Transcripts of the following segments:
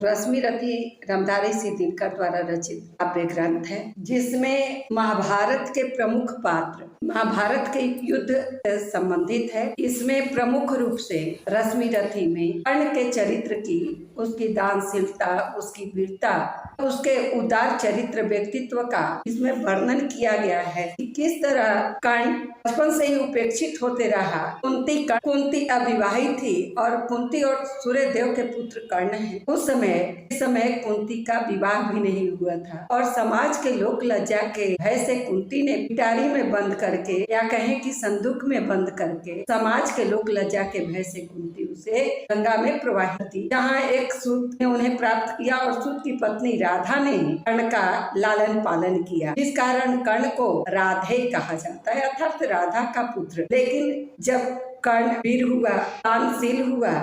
रश्मि रथी रामधारी सिंह दिनकर द्वारा रचित काव्य ग्रंथ है, जिसमें महाभारत के प्रमुख पात्र महाभारत के युद्ध से संबंधित है। इसमें प्रमुख रूप से रश्मि रथी में कर्ण के चरित्र की, उसकी दानशीलता, उसकी वीरता, उसके उदार चरित्र व्यक्तित्व का इसमें वर्णन किया गया है कि किस तरह कर्ण बचपन से ही उपेक्षित होते रहा। कुंती अविवाहित थी और कुंती और सूर्यदेव के पुत्र कर्ण हैं। उस समय कुंती का विवाह भी नहीं हुआ था और समाज के लोक लज्जा के भय से कुंती ने पिटारी में बंद करके, या कहें कि संदूक में बंद करके, समाज के लोक लज्जा के भय से कुंती उसे गंगा में प्रवाहित की, जहाँ एक सूत ने उन्हें प्राप्त किया और सूत की पत्नी राधा ने कर्ण का लालन पालन किया, जिस कारण कर्ण को राधे कहा जाता है, अर्थात राधा का पुत्र। लेकिन जब कर्ण वीर हुआ, दानशील हुआ,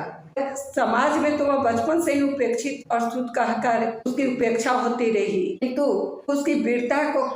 समाज में तो वह बचपन से ही उपेक्षित और सूत कहकर उसकी उपेक्षा होती रही, किंतु उसकी वीरता को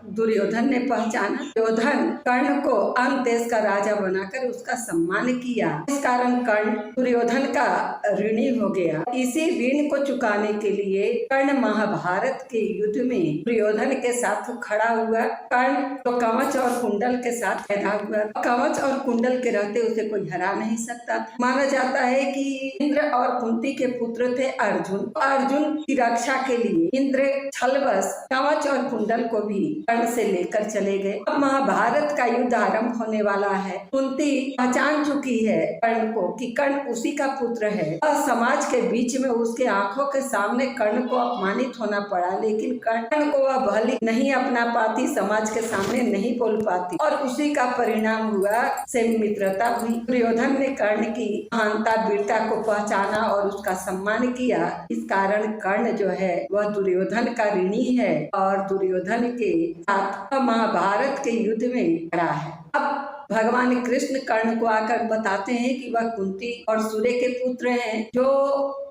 दुर्योधन ने पहचाना। दुर्योधन कर्ण को अन्य देश का राजा बनाकर उसका सम्मान किया, इस कारण कर्ण दुर्योधन का ऋणी हो गया। इसी ऋण को चुकाने के लिए कर्ण महाभारत के युद्ध में दुर्योधन के साथ खड़ा हुआ। कर्ण तो कवच और कुंडल के साथ पैदा हुआ, कवच और कुंडल के रहते उसे कोई हरा नहीं सकता। माना जाता है कि इंद्र और कुंती के पुत्र थे अर्जुन। अर्जुन की रक्षा के लिए इंद्र छलवश कवच और कुंडल को भी कर्ण से लेकर चले गए। अब महाभारत का युद्ध आरंभ होने वाला है। कुंती पहचान चुकी है कर्ण को कि कर्ण उसी का पुत्र है और समाज के बीच में उसके आंखों के सामने कर्ण को अपमानित होना पड़ा, लेकिन कर्ण को वह भली नहीं अपना पाती, समाज के सामने नहीं बोल पाती और उसी का परिणाम हुआ से मित्रता हुई। दुर्योधन ने कर्ण की महानता, वीरता को पहचाना और उसका सम्मान किया। इस कारण कर्ण जो है वह दुर्योधन का ऋणी है और दुर्योधन के साथ महाभारत के युद्ध में खड़ा है। अब भगवान कृष्ण कर्ण को आकर बताते हैं कि वह कुंती और सूर्य के पुत्र हैं, जो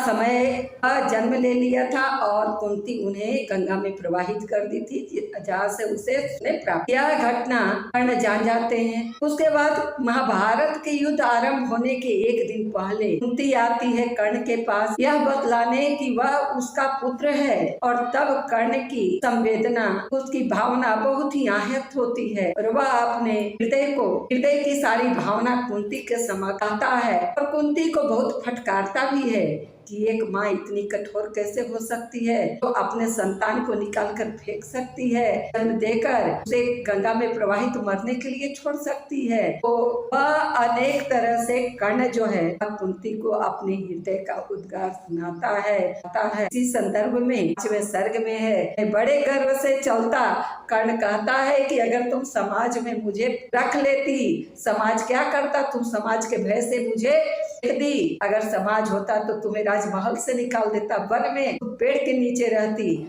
समय जन्म ले लिया था और कुंती उन्हें गंगा में प्रवाहित कर दी थी, जहाँ से उसे प्राप्त। यह घटना कर्ण जान जाते हैं। उसके बाद महाभारत के युद्ध आरंभ होने के एक दिन पहले कुंती आती है कर्ण के पास, यह बतलाने कि वह उसका पुत्र है। और तब कर्ण की संवेदना, उसकी भावना बहुत ही आहत होती है और वह अपने हृदय की सारी भावना कुंती के समक्ष कहता है और कुंती को बहुत फटकारता भी है कि एक माँ इतनी कठोर कैसे हो सकती है, तो अपने संतान को निकाल कर फेंक सकती है, जन्म देकर उसे गंगा में प्रवाहित मरने के लिए छोड़ सकती है। तो वह अनेक तरह से कर्ण जो है कुंती को अपने हृदय का उद्गार सुनाता है। इसी संदर्भ में 5वें सर्ग में है, बड़े गर्व से चलता कर्ण कहता है कि अगर तुम समाज में मुझे रख लेती, समाज क्या करता, तुम समाज के भय से मुझे दी। अगर समाज होता तो तुम्हें राजमहल से निकाल देता, वन में पेड़ के नीचे रहती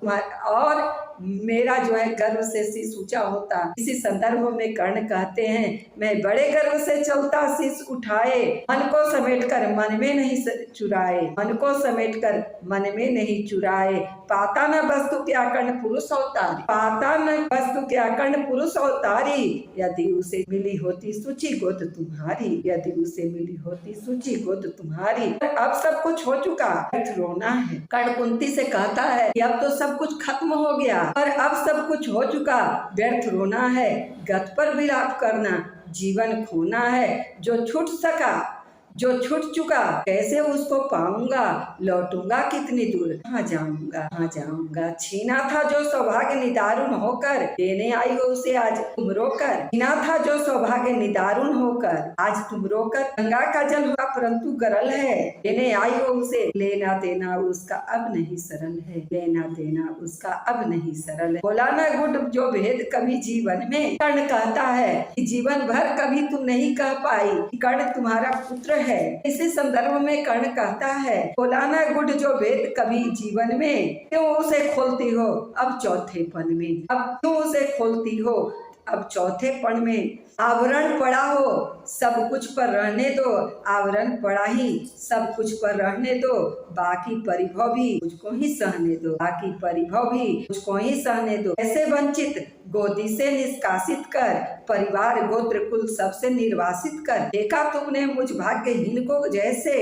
और मेरा जो है गर्व से शीश ऊंचा होता। इसी संदर्भ में कर्ण कहते हैं, मैं बड़े गर्व से चलता शीश उठाए, मन को समेटकर मन में नहीं चुराए, मन को समेटकर मन में नहीं चुराए। पाता न वस्तु क्या कर्ण पुरुष अवतारी, पाता न वस्तु क्या कर्ण पुरुष अवतारी, यदि उसे मिली होती सूची गोद तुम्हारी, यदि उसे मिली होती सूची गोद तुम्हारी। अब सब कुछ हो चुका, रोना है। कर्ण कुंती से कहता है कि अब तो सब कुछ खत्म हो गया और अब सब कुछ हो चुका, व्यर्थ रोना है, गत पर विलाप करना, जीवन खोना है। जो छूट सका, जो छूट चुका, कैसे उसको पाऊंगा, लौटूंगा कितनी दूर, कहाँ जाऊंगा। छीना था जो सौभाग्य निदारुण होकर, देने आई हो उसे आज तुम रोकर। छीना था जो सौभाग्य निदारुण होकर, आज तुम रोकर। गंगा का जल हुआ परंतु गरल है, देने आई हो उसे, लेना देना उसका अब नहीं सरल है, लेना देना उसका अब नहीं सरल है। बोला न गुड जो भेद कभी जीवन में, कर्ण कहता है कि जीवन भर कभी तुम नहीं कह पाई कि कर्ण तुम्हारा पुत्र है। इसी संदर्भ में कर्ण कहता है, बोलाना गुड जो भेद कभी जीवन में, क्यों उसे खोलती हो अब चौथेपन में, अब क्यों उसे खोलती हो अब चौथेपन में। आवरण पड़ा हो सब कुछ पर रहने दो, आवरण पड़ा ही सब कुछ पर रहने दो, बाकी परिभव भी मुझको ही सहने दो, बाकी परिभव भी मुझको ही सहने दो। ऐसे वंचित गोदी से निष्कासित कर, परिवार गोत्र कुल सबसे निर्वासित कर। देखा तुमने मुझ भाग्यहीन को जैसे,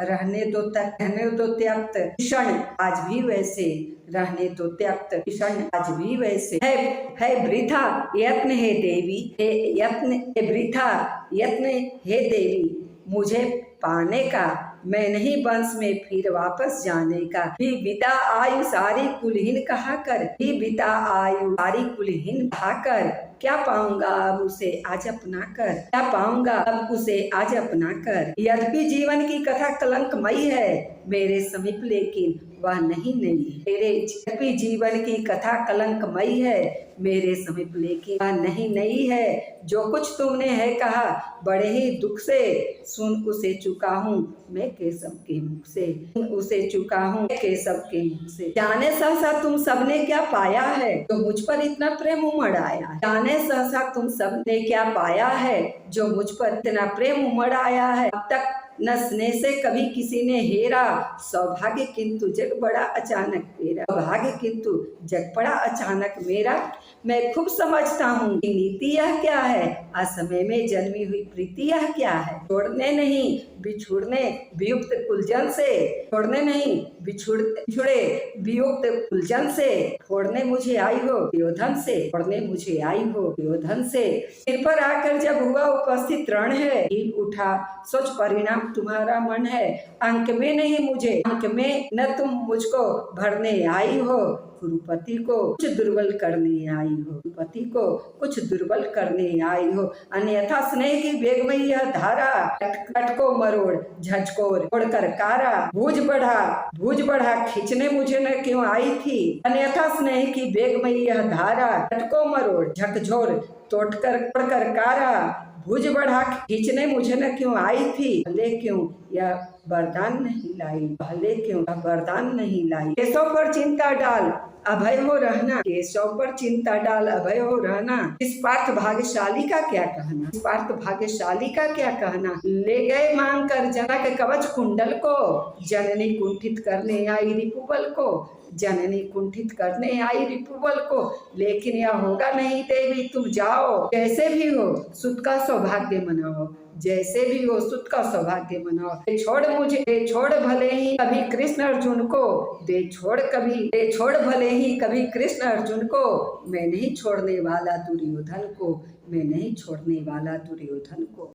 रहने दो त्यक्त क्षण आज भी वैसे, रहने दो त्यक्त क्षण आज भी वैसे। है वृथा यत्न हे देवी, है वृथा यत्न हे देवी, मुझे पाने का, मैं नहीं वंश में फिर वापस जाने का। ही बिता आयु सारी कुलहीन कहा कर, ही बिता आयु सारी कुलहीन कहा कर, क्या पाऊंगा अब उसे आज अपना कर, क्या पाऊंगा अब उसे आज अपना कर। यद्यपि जीवन की कथा कलंकमयी है मेरे समीप, लेकिन वह नहीं नई। यद्यपि जीवन की कथा कलंकमयी है मेरे समीप, लेकिन वह नहीं नई है। जो कुछ तुमने है कहा बड़े ही दुख से, सुन उसे चुका हूँ मैं केशव के मुख से, सुन उसे चुका हूँ केशव के मुख से। जाने सहसा तुम सबने क्या पाया है, जो मुझ पर इतना प्रेम उमड़ आया। जाने सहसा तुम सबने क्या पाया है, जो मुझ पर इतना प्रेम उमड़ आया है। अब तक न स्नेह से कभी किसी ने हेरा, सौभाग्य किंतु जग बड़ा अचानक मेरा, सौभाग्य किंतु जग बड़ा अचानक मेरा। मैं खूब समझता हूँ कि नीति यह क्या है, असमय में जन्मी हुई प्रीति यह क्या है। छोड़ने नहीं बिछुड़ने वियुक्त कुलजन से, छोड़ने नहीं बिछुड़े वियुक्त कुलजन से, छोड़ने मुझे आई हो दुर्योधन से, छोड़ने मुझे आई हो दुर्योधन से। सिर पर आकर जब हुआ उपस्थित रण है, हिल उठा सोच परिणाम तुम्हारा मन है। अंक में नहीं मुझे, अंक में न तुम मुझको भरने आई हो, कुरुपति को कुछ दुर्बल करने आई हो, कुरुपति को कुछ दुर्बल करने आई हो। अन्यथा स्नेह की वेगमयी यह धारा, कटको मरोड़ झंझकोर छोड़कर कारा, भुज बढ़ा खींचने मुझे न क्यों आई थी। अन्यथा स्नेह की वेगमयी यह धारा, कटको मरोड़ झकझोर तोड़कर कारा, भुज बढ़ा खींचने मुझे न क्यों आई थी। भले क्यों यह वरदान नहीं लाई, भले क्यों यह वरदान नहीं लाई। केशव पर चिंता डाल अभय हो रहना, केशव पर चिंता डाल अभय हो रहना। इस पार्थ भाग्यशाली का क्या कहना, इस पार्थ भाग्यशाली का क्या कहना। ले गए मांग कर जनक कवच कुंडल को, जननी कुंठित करने आई रिपुबल को, जननी कुंठित करने आई रिपुबल को। लेकिन यह होगा नहीं देवी, तुम जाओ, जैसे भी हो सुत का सौभाग्य मनाओ, जैसे भी हो सुत का सौभाग्य मनाओ। दे छोड़ मुझे, दे छोड़ भले ही कभी कृष्ण अर्जुन को, दे छोड़ भले ही कभी कृष्ण अर्जुन को, मैं नहीं छोड़ने वाला दुर्योधन को, मैं नहीं छोड़ने वाला दुर्योधन को।